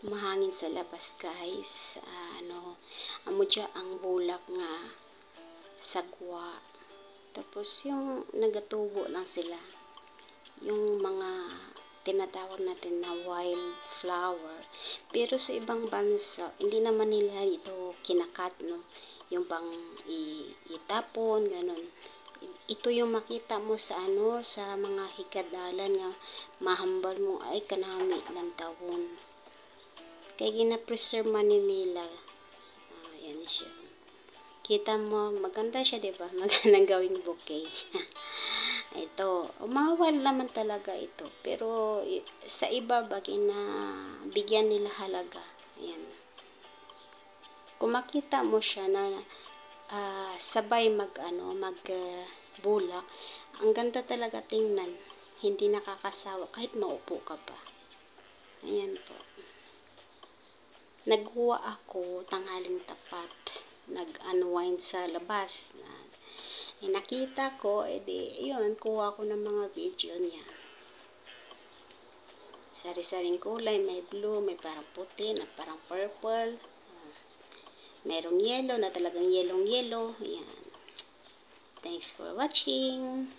mahangin sa labas, guys. Amo dya ang bulak nga sagwa. Tapos yung nagatubo lang sila. Yung mga tinatawag natin na wildflower. Pero sa ibang bansa, hindi naman nila ito kinakat, no? Yung bang itapon, ganun. Ito yung makita mo sa sa mga hikadalan nga mahambal mo ay kanami ng tawon. Kaya gina-preserve man nila. Yan siya. Kita mo, maganda siya, diba? Magandang gawing bouquet. Ito, umawal naman talaga ito. Pero sa iba, bagay na bigyan nila halaga. Ayan. Kung makita mo siya na sabay bulak, ang ganda talaga tingnan. Hindi nakakasawa kahit maupo ka pa. Ayan po. Nagkuha ako tanghaling tapat. Nag-unwind sa labas. Nakita ko, yun, kuha ko ng mga video niya. Sari-saring kulay, may blue, may parang puti, na parang purple. Merong yellow, na talagang yellow. Ayan. Thanks for watching.